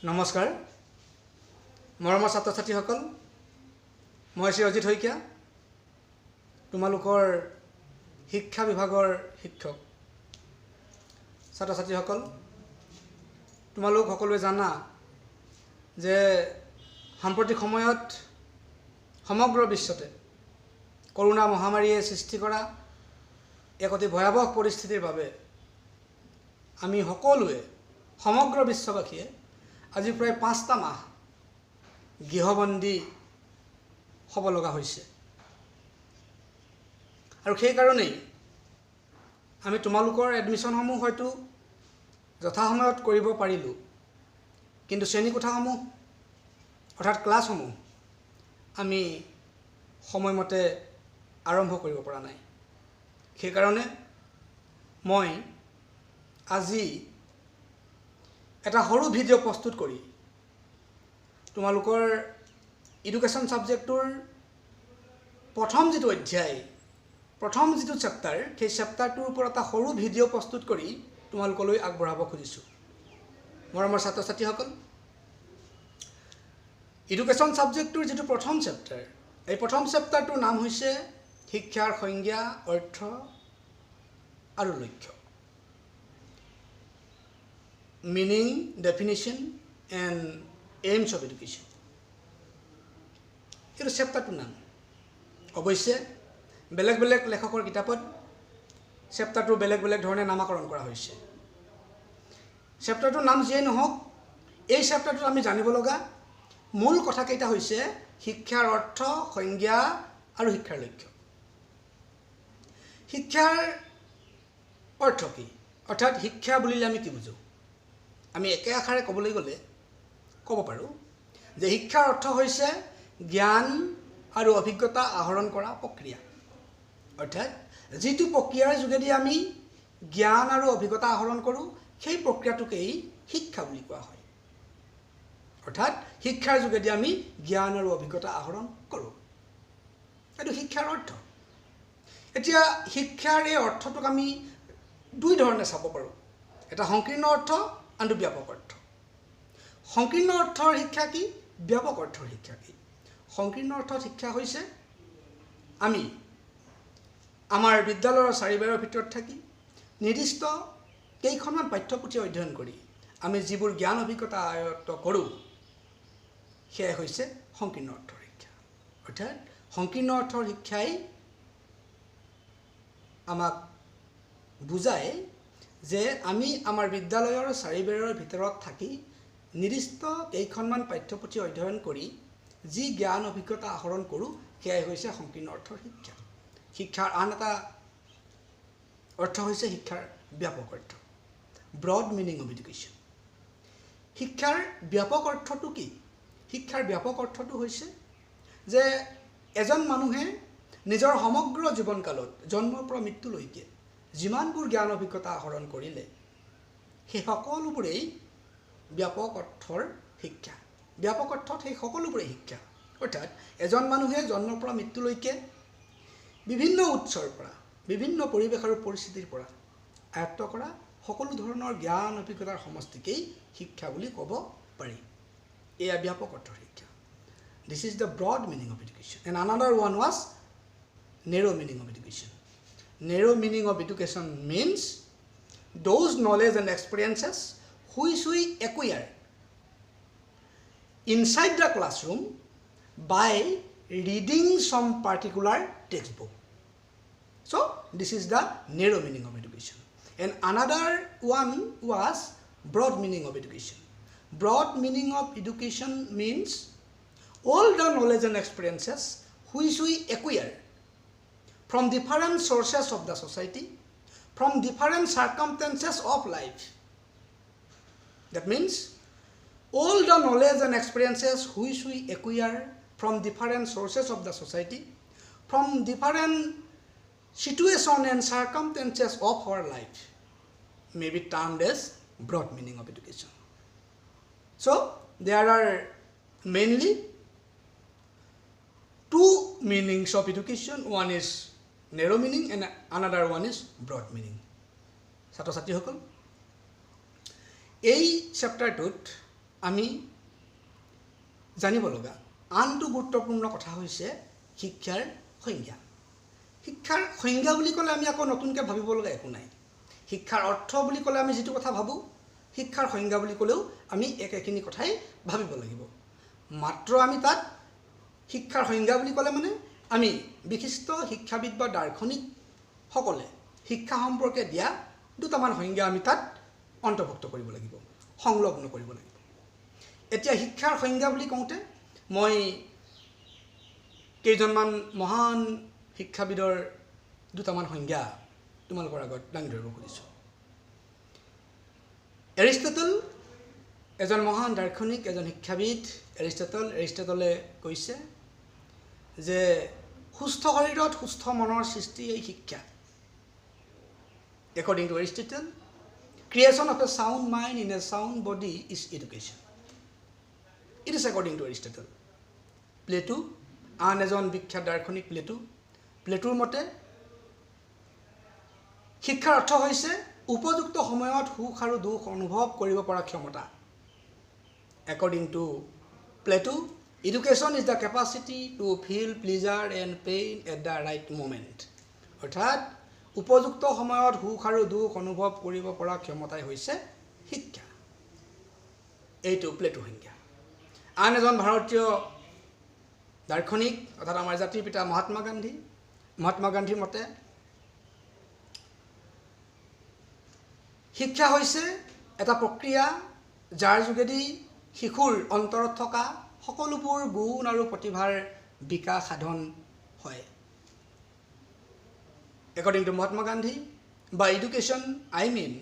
নমস্কাৰ মৰমৰ ছাত্ৰ ছাত্ৰীসকল মই শ্ৰী অজিত শইকীয়া তোমালোকৰ শিক্ষা বিভাগৰ শিক্ষক ছাত্ৰ ছাত্ৰীসকল তোমালোক সকলোৱে জানা যে সাম্প্ৰতিক সময়ত সমগ্ৰ বিশ্বতে কৰোনা মহামাৰীয়ে সৃষ্টি কৰা এক অতি ভয়াৱহ পৰিস্থিতিৰ বাবে আমি সকলোৱে সমগ্ৰ বিশ্ববাসীয়ে আজি প্ৰায় 5টা মাহ গৃহবন্দী হ'ব লগা হৈছে আৰু সেই কাৰণেই আমি তোমালোকৰ এডমিশ্যনসমূহ হয়তো যথাসময়ত কৰিব পাৰিলো কিন্তু শ্ৰেণীকোঠাসমূহ অৰ্থাৎ ক্লাছসমূহ আমি সময়মতে আৰম্ভ কৰিব পৰা নাই সেই কাৰণে মই আজি এটা সৰু ভিডিঅ' প্ৰস্তুত কৰি তোমালোকৰ এডুকেশ্যন সাবজেক্টৰ প্ৰথম যিটো অধ্যায় প্ৰথম যিটো চেপ্টাৰ সেই চেপ্টাৰটোৰ ওপৰত এটা সৰু ভিডিঅ' প্ৰস্তুত কৰি তোমালোকলৈ আগবঢ়াব খুজিছোঁ মৰমৰ ছাত্ৰ ছাত্ৰীসকল এডুকেশ্যন সাবজেক্টৰ যিটো প্ৰথম চেপ্টাৰ এই প্ৰথম চেপ্টাৰটোৰ নাম হৈছে শিক্ষাৰ সংজ্ঞা অৰ্থ আৰু লক্ষ্য meaning, definition and aims of education. Itu চেপ্টাৰটোৰ নাম অৱশ্যে বেলেগ বেলেগ লেখকৰ কিতাপত চেপ্টাৰটো বেলেগ বেলেগ ধৰণে নামকৰণ কৰা হৈছে চেপ্টাৰটোৰ নাম যিয়েই নহওক এই চেপ্টাৰটোত আমি জানিব লগা মূল কথাকেইটা হৈছে শিক্ষাৰ অৰ্থ সংজ্ঞা আৰু শিক্ষাৰ লক্ষ্য শিক্ষাৰ অৰ্থ কি অৰ্থাৎ শিক্ষা বুলিলে আমি কি বুজো আমি একে আখাৰে ক'বলৈ গ'লে ক'ব পাৰোঁ যে শিক্ষাৰ অৰ্থ হৈছে জ্ঞান আৰু অভিজ্ঞতা আহৰণ কৰা প্ৰক্ৰিয়া অৰ্থাৎ যিটো প্ৰক্ৰিয়াৰ যোগেদি আমি জ্ঞান আৰু অভিজ্ঞতা আহৰণ কৰোঁ সেই প্ৰক্ৰিয়াটোকেই শিক্ষা বুলি কোৱা হয় অৰ্থাৎ শিক্ষাৰ যোগেদি আমি জ্ঞান আৰু অভিজ্ঞতা আহৰণ কৰোঁ এইটো শিক্ষাৰ অৰ্থ এতিয়া শিক্ষাৰ এই অৰ্থটোক আমি দুই ধৰণে চাব পাৰোঁ এটা সংকীৰ্ণ অৰ্থ আৰু ব্যাপক অৰ্থ সংকীৰ্ণ অৰ্থৰ শিক্ষা কি ব্যাপক অৰ্থৰ শিক্ষা কি সংকীৰ্ণ অৰ্থৰ শিক্ষা হৈছে আমি আমাৰ বিদ্যালয়ৰ চাৰিবেৰৰ ভিতৰত থাকি নিৰ্দিষ্ট কেইখনমান পাঠ্যপুথি অধ্যয়ন কৰি আমি যিবোৰ জ্ঞান অভিজ্ঞতা আয়ত্ত কৰোঁ সেয়া হৈছে সংকীৰ্ণ অৰ্থৰ শিক্ষা অৰ্থাৎ সংকীৰ্ণ অৰ্থৰ শিক্ষাই আমাক বুজায় যে আমি আমাৰ বিদ্যালয়ৰ চাৰিবেৰৰ ভিতৰত থাকি নিৰ্দিষ্ট কেইখনমান পাঠ্যপুথি অধ্যয়ন কৰি যি জ্ঞান অভিজ্ঞতা আহৰণ কৰোঁ সেয়াই হৈছে সংকীৰ্ণ অৰ্থৰ শিক্ষা শিক্ষাৰ আন এটা অৰ্থ হৈছে শিক্ষাৰ ব্যাপক অৰ্থ ব্ৰড মিনিং অফ এডুকেশ্যন শিক্ষাৰ ব্যাপক অৰ্থটো কি শিক্ষাৰ ব্যাপক অৰ্থটো হৈছে যে এজন মানুহে নিজৰ সমগ্ৰ জীৱনকালত জন্মৰ পৰা মৃত্যুলৈকে যিমানবোৰ জ্ঞান অভিজ্ঞতা আহৰণ কৰিলে সেই সকলোবোৰেই ব্যাপক অৰ্থৰ শিক্ষা ব্যাপক অৰ্থত সেই সকলোবোৰেই শিক্ষা অৰ্থাৎ এজন মানুহে জন্মৰ পৰা মৃত্যুলৈকে বিভিন্ন উৎসৰ পৰা বিভিন্ন পৰিৱেশ আৰু পৰিস্থিতিৰ পৰা আয়ত্ত কৰা সকলো ধৰণৰ জ্ঞান অভিজ্ঞতাৰ সমষ্টিকেই শিক্ষা বুলি ক'ব পাৰি এয়া ব্যাপক অৰ্থৰ শিক্ষা this is the broad meaning of education and another one was narrow' meaning of education Narrow meaning of education means those knowledge and experiences which we acquire inside the classroom by reading some particular textbook. So this is the narrow meaning of education. And another one was broad meaning of education. Broad meaning of education means all the knowledge and experiences which we acquire from different sources of the society, from different circumstances of life. That means all the knowledge and experiences which we acquire from different sources of the society, from different situations and circumstances of our life, may be termed as broad meaning of education. So there are mainly two meanings of education. One is narrow meaning and another one is broad meaning. ছাত্ৰ ছাত্ৰীসকল এই চেপ্টাৰটোত আমি জানিব লগা আনটো গুৰুত্বপূৰ্ণ কথা হৈছে শিক্ষাৰ সংজ্ঞা। শিক্ষাৰ সংজ্ঞা বুলি ক'লে আমি আকৌ নতুনকৈ ভাবিব লগা একো নাই। শিক্ষাৰ অৰ্থ বুলি ক'লে আমি যিটো কথা ভাবোঁ, শিক্ষাৰ সংজ্ঞা বুলি ক'লেও আমি একেখিনি কথাই ভাবিব লাগিব। মাত্ৰ আমি তাত শিক্ষাৰ সংজ্ঞা বুলি ক'লে মানে আমি বিশিষ্ট শিক্ষাবিদ বা দাৰ্শনিকসকলে শিক্ষা সম্পৰ্কে দিয়া দুটামান সংজ্ঞা আমি তাত অন্তৰ্ভুক্ত কৰিব লাগিব, সংলগ্ন কৰিব লাগিব। এতিয়া শিক্ষাৰ সংজ্ঞা বুলি কওঁতে মই কেইজনমান মহান শিক্ষাবিদৰ দুটামান সংজ্ঞা তোমালোকৰ আগত দাঙি ধৰিব খুজিছোঁ। এৰিষ্টটল এজন মহান দাৰ্শনিক, এজন শিক্ষাবিদ। এৰিষ্টটলে কৈছে যে সুস্থ শৰীৰত সুস্থ মনৰ সৃষ্টি এই শিক্ষা। According to Aristotle, creation of a sound mind in a sound body is education. It is according to Aristotle. Plato, আন এজন বিখ্যাত দাৰ্শনিক প্লেটোৰ মতে শিক্ষাৰ অৰ্থ হৈছে উপযুক্ত সময়ত সুখ আৰু দুখ অনুভৱ কৰিব পৰা ক্ষমতা। According to Plato, education is the capacity to feel pleasure and pain at the right moment. অৰ্থাৎ উপযুক্ত সময়ত সুখ আৰু দুখ অনুভৱ কৰিব পৰা ক্ষমতাই হৈছে শিক্ষা। এইটো প্লেটো সংজ্ঞা। আন এজন ভাৰতীয় দাৰ্শনিক অৰ্থাৎ আমাৰ জাতিৰ পিতা মহাত্মা গান্ধীৰ মতে শিক্ষা হৈছে এটা প্ৰক্ৰিয়া যাৰ যোগেদি শিশুৰ অন্তৰত থকা সকলোবোৰ গুণ আৰু প্ৰতিভাৰ বিকাশ সাধন হয়। According to Mahatma Gandhi, by education I mean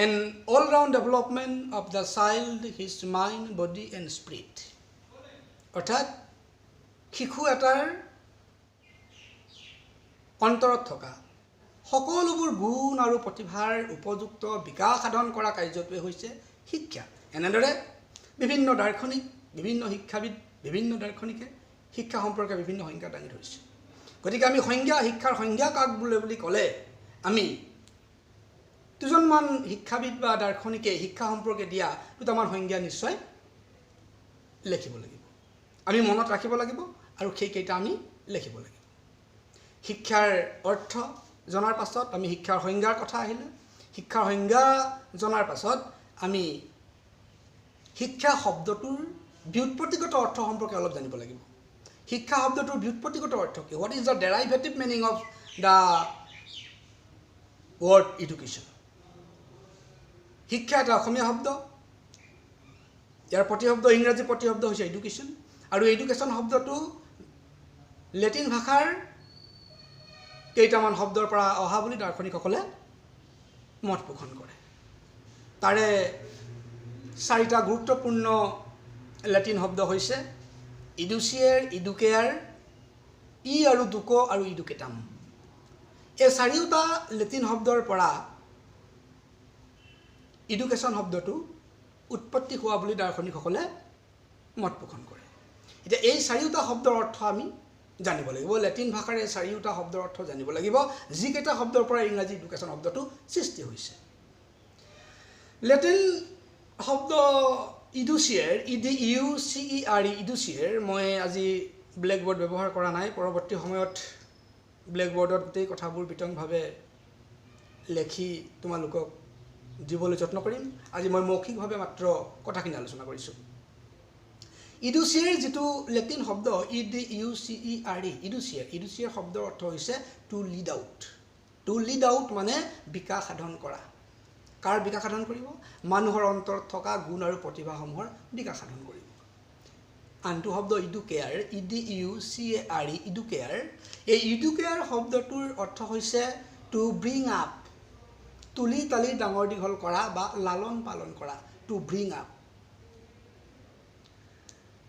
an all-round development of the child, his mind, body and spirit. অৰ্থাৎ শিশু এটাৰ অন্তৰত থকা সকলোবোৰ গুণ আৰু প্ৰতিভাৰ উপযুক্ত বিকাশ সাধন কৰা কাৰ্যটোৱে হৈছে শিক্ষা। এনেদৰে বিভিন্ন দাৰ্শনিক, বিভিন্ন শিক্ষাবিদ, বিভিন্ন দাৰ্শনিকে শিক্ষা সম্পৰ্কে বিভিন্ন সংজ্ঞা দাঙি ধৰিছে। গতিকে আমি শিক্ষাৰ সংজ্ঞা কাক বোলে বুলি ক'লে আমি দুজনমান শিক্ষাবিদ বা দাৰ্শনিকে শিক্ষা সম্পৰ্কে দিয়া দুটামান সংজ্ঞা নিশ্চয় লিখিব লাগিব, আমি মনত ৰাখিব লাগিব আৰু সেইকেইটা আমি লিখিব লাগিব। শিক্ষাৰ অৰ্থ জনাৰ পাছত আমি শিক্ষাৰ সংজ্ঞাৰ কথা আহিলে, শিক্ষাৰ সংজ্ঞা জনাৰ পাছত আমি শিক্ষা শব্দটোৰ ব্যুৎপত্তিগত অৰ্থ সম্পৰ্কে অলপ জানিব লাগিব। শিক্ষা শব্দটোৰ ব্যুৎপত্তিগত অৰ্থ কি? What is the derivative meaning of the word education? শিক্ষা এটা অসমীয়া শব্দ, ইয়াৰ প্ৰতিশব্দ ইংৰাজী প্ৰতিশব্দ হৈছে এডুকেশ্যন, আৰু এডুকেশ্যন শব্দটো লেটিন ভাষাৰ কেইটামান শব্দৰ পৰা অহা বুলি দাৰ্শনিকসকলে মত পোষণ কৰে। তাৰে চাৰিটা গুৰুত্বপূৰ্ণ লেটিন শব্দ হৈছে ইডুচিয়েৰ, ইডুকেয়াৰ, ই আৰু দুকো আৰু ইডুকেটাম। এই চাৰিওটা লেটিন শব্দৰ পৰা এডুকেশ্যন শব্দটো উৎপত্তি হোৱা বুলি দাৰ্শনিকসকলে মত পোষণ কৰে। এতিয়া এই চাৰিওটা শব্দৰ অৰ্থ আমি জানিব লাগিব। লেটিন ভাষাৰ এই চাৰিওটা শব্দৰ অৰ্থ জানিব লাগিব, যিকেইটা শব্দৰ পৰা ইংৰাজী এডুকেশ্যন শব্দটো সৃষ্টি হৈছে। লেটিন শব্দ ইডুচিয়েৰ, IDUCER, ইডুচিয়েৰ, মই আজি ব্লেকবৰ্ড ব্যৱহাৰ কৰা নাই, পৰৱৰ্তী সময়ত ব্লেকবৰ্ডত গোটেই কথাবোৰ বিতংভাৱে লিখি তোমালোকক দিবলৈ যত্ন কৰিম। আজি মই মৌখিকভাৱে মাত্ৰ কথাখিনি আলোচনা কৰিছোঁ। ইডুচিয়েৰ যিটো লেটিন শব্দ IDUCER, ইডুচিয়েৰ শব্দৰ অৰ্থ হৈছে to lead out. To lead out মানে বিকাশ সাধন কৰা। কাৰ বিকাশ সাধন কৰিব? মানুহৰ অন্তৰত থকা গুণ আৰু প্ৰতিভাসমূহৰ বিকাশ সাধন কৰিব। আনটো শব্দ ইডুকেয়াৰ, IDUCER, ইডুকেয়াৰ। এই ইডুকেয়াৰ শব্দটোৰ অৰ্থ হৈছে টু ব্ৰিং আপ, তুলি তালি ডাঙৰ দীঘল কৰা বা লালন পালন কৰা, টু ব্ৰিং আপ।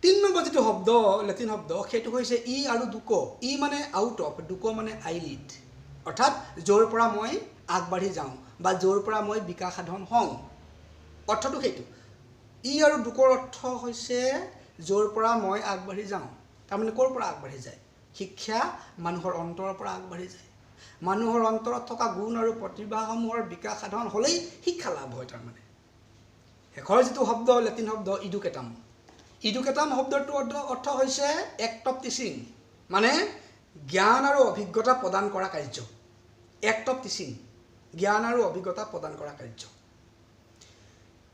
৩ নম্বৰ যিটো শব্দ লেটিন শব্দ সেইটো হৈছে ই আৰু দুকো। ই মানে আউট অফ, দুকো মানে আইলিড, অৰ্থাৎ য'ৰ পৰা মই আগবাঢ়ি যাওঁ বা য'ৰ পৰা মই বিকাশ সাধন হওঁ, অৰ্থটো সেইটো। ই আৰু দুকৰ অৰ্থ হৈছে য'ৰ পৰা মই আগবাঢ়ি যাওঁ। তাৰমানে ক'ৰ পৰা আগবাঢ়ি যায়? শিক্ষা মানুহৰ অন্তৰৰ পৰা আগবাঢ়ি যায়। মানুহৰ অন্তৰত থকা গুণ আৰু প্ৰতিভাসমূহৰ বিকাশ সাধন হ'লেই শিক্ষা লাভ হয়। তাৰমানে শেষৰ যিটো শব্দ লেটিন শব্দ ইডুকেটাম শব্দটোৰ অৰ্থ হৈছে এক্ট অফ টিচিং, মানে জ্ঞান আৰু অভিজ্ঞতা প্ৰদান কৰা কাৰ্য। এক্ট অফ টিচিং, জ্ঞান আৰু অভিজ্ঞতা প্ৰদান কৰা কাৰ্য,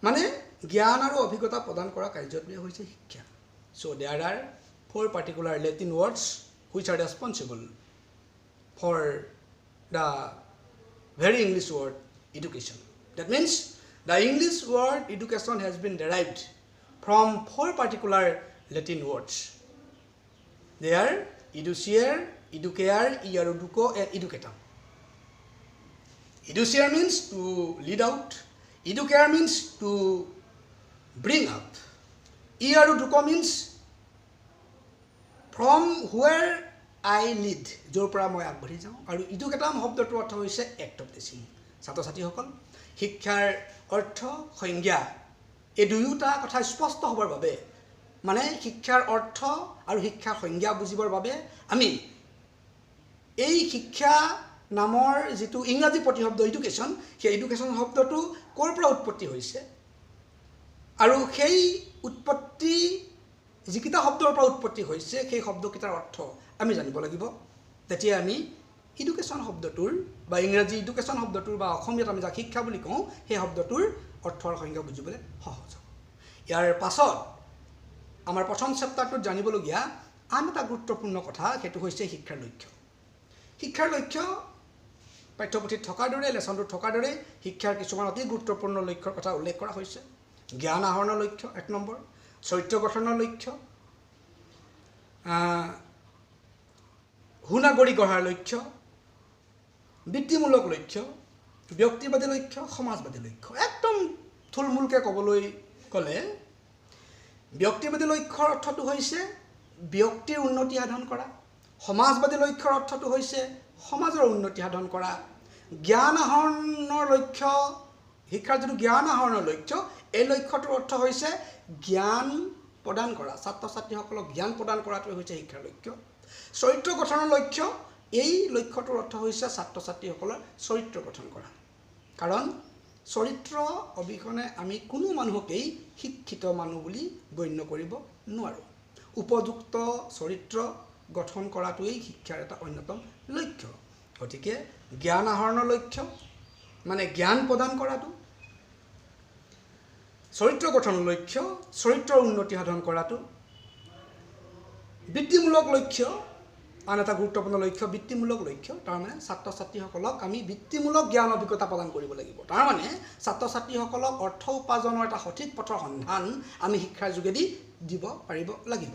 মানে জ্ঞান আৰু অভিজ্ঞতা প্ৰদান কৰা কাৰ্যটোৱে হৈছে শিক্ষা। চ' there R 4 particular Latin words which are responsible for the very English word education. That means the English word education has been derived from 4 particular Latin words. They are educiare, educare, educo, and educatum. Educiare means to lead out. Educare means to bring up. Educo means from where I lead, য'ৰ পৰা মই আগবাঢ়ি যাওঁ। আৰু educatum শব্দটোৰ অৰ্থ হৈছে act of teaching. ছাত্ৰ ছাত্ৰীসকল, শিক্ষাৰ অৰ্থ সংজ্ঞা এই দুয়োটা কথা স্পষ্ট হ'বৰ বাবে, মানে শিক্ষাৰ অৰ্থ আৰু শিক্ষাৰ সংজ্ঞা বুজিবৰ বাবে আমি এই শিক্ষা নামৰ যিটো ইংৰাজী প্ৰতিশব্দ এডুকেশ্যন, সেই এডুকেশ্যন শব্দটো ক'ৰ পৰা উৎপত্তি হৈছে আৰু সেই উৎপত্তি যিকেইটা শব্দৰ পৰা উৎপত্তি হৈছে সেই শব্দকেইটাৰ অৰ্থ আমি জানিব লাগিব। তেতিয়া আমি এডুকেশ্যন শব্দটোৰ বা ইংৰাজী এডুকেশ্যন শব্দটোৰ বা অসমীয়াত আমি যাক শিক্ষা বুলি কওঁ সেই শব্দটোৰ অৰ্থৰ সংজ্ঞা বুজিবলৈ সহজ হ'ব। ইয়াৰ পাছত আমাৰ প্ৰথম চেপ্টাৰটোত জানিবলগীয়া আন এটা গুৰুত্বপূৰ্ণ কথা, সেইটো হৈছে শিক্ষাৰ লক্ষ্য। শিক্ষাৰ লক্ষ্য পাঠ্যপুথিত থকাৰ দৰে, লেচনটোত থকাৰ দৰে শিক্ষাৰ কিছুমান অতি গুৰুত্বপূৰ্ণ লক্ষ্যৰ কথা উল্লেখ কৰা হৈছে। জ্ঞান আহৰণৰ লক্ষ্য 1 নম্বৰ, চৰিত্ৰ গঠনৰ লক্ষ্য, সুনাগৰিক গঢ়াৰ লক্ষ্য, বৃত্তিমূলক লক্ষ্য, ব্যক্তিবাদী লক্ষ্য, সমাজবাদী লক্ষ্য। একদম থুলমূলকৈ ক'বলৈ গ'লে ব্যক্তিবাদী লক্ষ্যৰ অৰ্থটো হৈছে ব্যক্তিৰ উন্নতি সাধন কৰা, সমাজবাদী লক্ষ্যৰ অৰ্থটো হৈছে সমাজৰ উন্নতি সাধন কৰা, জ্ঞান আহৰণৰ লক্ষ্য, শিক্ষাৰ যিটো জ্ঞান আহৰণৰ লক্ষ্য, এই লক্ষ্যটোৰ অৰ্থ হৈছে জ্ঞান প্ৰদান কৰা, ছাত্ৰ ছাত্ৰীসকলক জ্ঞান প্ৰদান কৰাটোৱে হৈছে শিক্ষাৰ লক্ষ্য। চৰিত্ৰ গঠনৰ লক্ষ্য, এই লক্ষ্যটোৰ অৰ্থ হৈছে ছাত্ৰ ছাত্ৰীসকলৰ চৰিত্ৰ গঠন কৰা। কাৰণ চৰিত্ৰ অবিহনে আমি কোনো মানুহকেই শিক্ষিত মানুহ বুলি গণ্য কৰিব নোৱাৰোঁ। উপযুক্ত চৰিত্ৰ গঠন কৰাটোৱেই শিক্ষাৰ এটা অন্যতম লক্ষ্য। গতিকে জ্ঞান আহৰণৰ লক্ষ্য মানে জ্ঞান প্ৰদান কৰাটো, চৰিত্ৰ গঠনৰ লক্ষ্য চৰিত্ৰৰ উন্নতি সাধন কৰাটো, বৃত্তিমূলক লক্ষ্য আন এটা গুৰুত্বপূৰ্ণ লক্ষ্য বৃত্তিমূলক লক্ষ্য, তাৰমানে ছাত্ৰ ছাত্ৰীসকলক আমি বৃত্তিমূলক জ্ঞান অভিজ্ঞতা প্ৰদান কৰিব লাগিব। তাৰমানে ছাত্ৰ ছাত্ৰীসকলক অৰ্থ উপাৰ্জনৰ এটা সঠিক পথৰ সন্ধান আমি শিক্ষাৰ যোগেদি দিব পাৰিব লাগিব।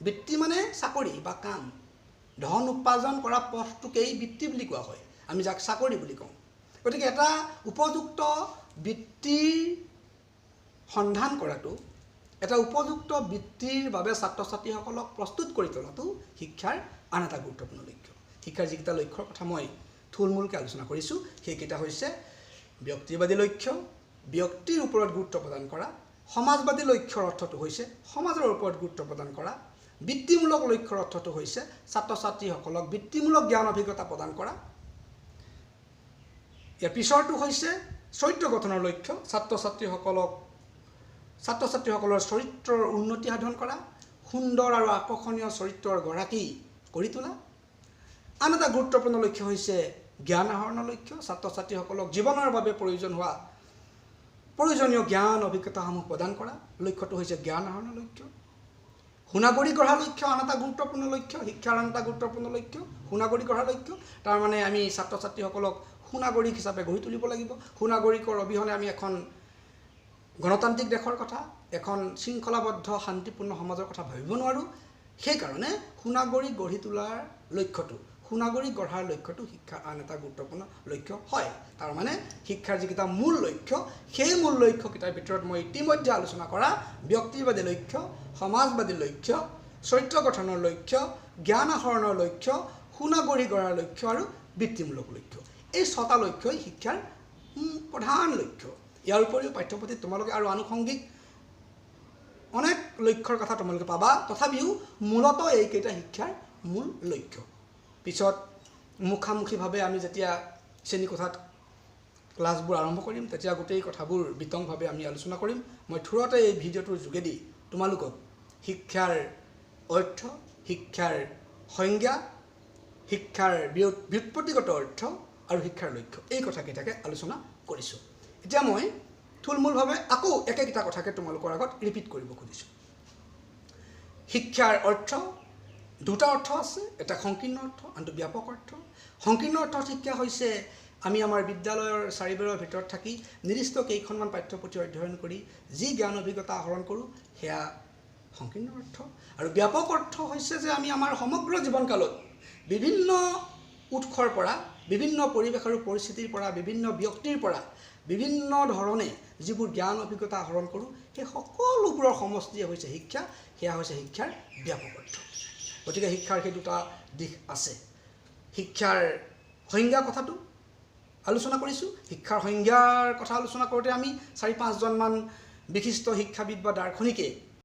বৃত্তি মানে চাকৰি বা কাম, ধন উপাৰ্জন কৰা পথটোকেই বৃত্তি বুলি কোৱা হয়, আমি যাক চাকৰি বুলি কওঁ। গতিকে এটা উপযুক্ত বৃত্তিৰ সন্ধান কৰাটো, এটা উপযুক্ত বৃত্তিৰ বাবে ছাত্ৰ ছাত্ৰীসকলক প্ৰস্তুত কৰি তোলাটো শিক্ষাৰ আন এটা গুৰুত্বপূৰ্ণ লক্ষ্য। শিক্ষাৰ যিকেইটা লক্ষ্যৰ কথা মই থুলমূলকৈ আলোচনা কৰিছোঁ সেইকেইটা হৈছে ব্যক্তিবাদী লক্ষ্য, ব্যক্তিৰ ওপৰত গুৰুত্ব প্ৰদান কৰা, সমাজবাদী লক্ষ্যৰ অৰ্থটো হৈছে সমাজৰ ওপৰত গুৰুত্ব প্ৰদান কৰা, বৃত্তিমূলক লক্ষ্যৰ অৰ্থটো হৈছে ছাত্ৰ ছাত্ৰীসকলক বৃত্তিমূলক জ্ঞান অভিজ্ঞতা প্ৰদান কৰা। ইয়াৰ পিছৰটো হৈছে চৰিত্ৰ গঠনৰ লক্ষ্য, ছাত্ৰ ছাত্ৰীসকলৰ চৰিত্ৰৰ উন্নতি সাধন কৰা, সুন্দৰ আৰু আকৰ্ষণীয় চৰিত্ৰৰ গৰাকী কৰি তোলা। আন এটা গুৰুত্বপূৰ্ণ লক্ষ্য হৈছে জ্ঞান আহৰণৰ লক্ষ্য, ছাত্ৰ ছাত্ৰীসকলক জীৱনৰ বাবে প্ৰয়োজনীয় জ্ঞান অভিজ্ঞতাসমূহ প্ৰদান কৰা, লক্ষ্যটো হৈছে জ্ঞান আহৰণৰ লক্ষ্য। সুনাগৰিক গঢ়াৰ লক্ষ্য আন এটা গুৰুত্বপূৰ্ণ লক্ষ্য, শিক্ষাৰ আন এটা গুৰুত্বপূৰ্ণ লক্ষ্য সুনাগৰিক গঢ়াৰ লক্ষ্য। তাৰমানে আমি ছাত্ৰ ছাত্ৰীসকলক সুনাগৰিক হিচাপে গঢ়ি তুলিব লাগিব। সুনাগৰিকৰ অবিহনে আমি এখন গণতান্ত্ৰিক দেশৰ কথা, এখন শৃংখলাবদ্ধ শান্তিপূৰ্ণ সমাজৰ কথা ভাবিব নোৱাৰোঁ। সেইকাৰণে সুনাগৰিক গঢ়ি তোলাৰ লক্ষ্যটো, সুনাগৰিক গঢ়াৰ লক্ষ্যটো শিক্ষাৰ আন এটা গুৰুত্বপূৰ্ণ লক্ষ্য হয়। তাৰমানে শিক্ষাৰ যিকেইটা মূল লক্ষ্য, সেই মূল লক্ষ্যকেইটাৰ ভিতৰত মই ইতিমধ্যে আলোচনা কৰা ব্যক্তিবাদী লক্ষ্য, সমাজবাদী লক্ষ্য, চৰিত্ৰ গঠনৰ লক্ষ্য, জ্ঞান আহৰণৰ লক্ষ্য, সুনাগৰিক গঢ়াৰ লক্ষ্য আৰু বৃত্তিমূলক লক্ষ্য, এই 6টা লক্ষ্যই শিক্ষাৰ প্ৰধান লক্ষ্য। ইয়াৰ উপৰিও পাঠ্যপুথিত তোমালোকে আৰু আনুষংগিক অনেক লক্ষ্যৰ কথা তোমালোকে পাবা, তথাপিও মূলত এইকেইটা শিক্ষাৰ মূল লক্ষ্য। পিছত মুখামুখিভাৱে আমি যেতিয়া শ্ৰেণীকোঠাত ক্লাছবোৰ আৰম্ভ কৰিম তেতিয়া গোটেই কথাবোৰ বিতংভাৱে আমি আলোচনা কৰিম। মই থোৰতে এই ভিডিঅ'টোৰ যোগেদি তোমালোকক শিক্ষাৰ অৰ্থ, শিক্ষাৰ সংজ্ঞা, শিক্ষাৰ ব্যুৎপত্তিগত অৰ্থ আৰু শিক্ষাৰ লক্ষ্য এই কথাকেইটাকে আলোচনা কৰিছোঁ। এতিয়া মই থুলমূলভাৱে আকৌ একেটা কথাকে তোমালোকৰ আগত ৰিপিট কৰিব খুজিছোঁ। শিক্ষাৰ অৰ্থ দুটা অৰ্থ আছে, এটা সংকীৰ্ণ অৰ্থ, আনটো ব্যাপক অৰ্থ। সংকীৰ্ণ অৰ্থত শিক্ষা হৈছে আমি আমাৰ বিদ্যালয়ৰ চাৰিবেৰৰ ভিতৰত থাকি নিৰ্দিষ্ট কেইখনমান পাঠ্যপুথি অধ্যয়ন কৰি যি জ্ঞান অভিজ্ঞতা আহৰণ কৰোঁ সেয়া সংকীৰ্ণ অৰ্থ। আৰু ব্যাপক অৰ্থ হৈছে যে আমি আমাৰ সমগ্ৰ জীৱনকালত বিভিন্ন উৎসৰ পৰা, বিভিন্ন পৰিৱেশ আৰু পৰিস্থিতিৰ পৰা, বিভিন্ন ব্যক্তিৰ পৰা বিভিন্ন ধৰণে যিবোৰ জ্ঞান অভিজ্ঞতা আহৰণ কৰোঁ সেই সকলোবোৰৰ সমষ্টিয়ে হৈছে শিক্ষা, সেয়া হৈছে শিক্ষাৰ ব্যাপক অৰ্থ। গতিকে শিক্ষাৰ সেই দুটা দিশ আছে। শিক্ষাৰ সংজ্ঞা কথাটো আলোচনা কৰিছোঁ। শিক্ষাৰ সংজ্ঞাৰ কথা আলোচনা কৰোঁতে আমি 4-5জনমান বিশিষ্ট শিক্ষাবিদ বা দাৰ্শনিকে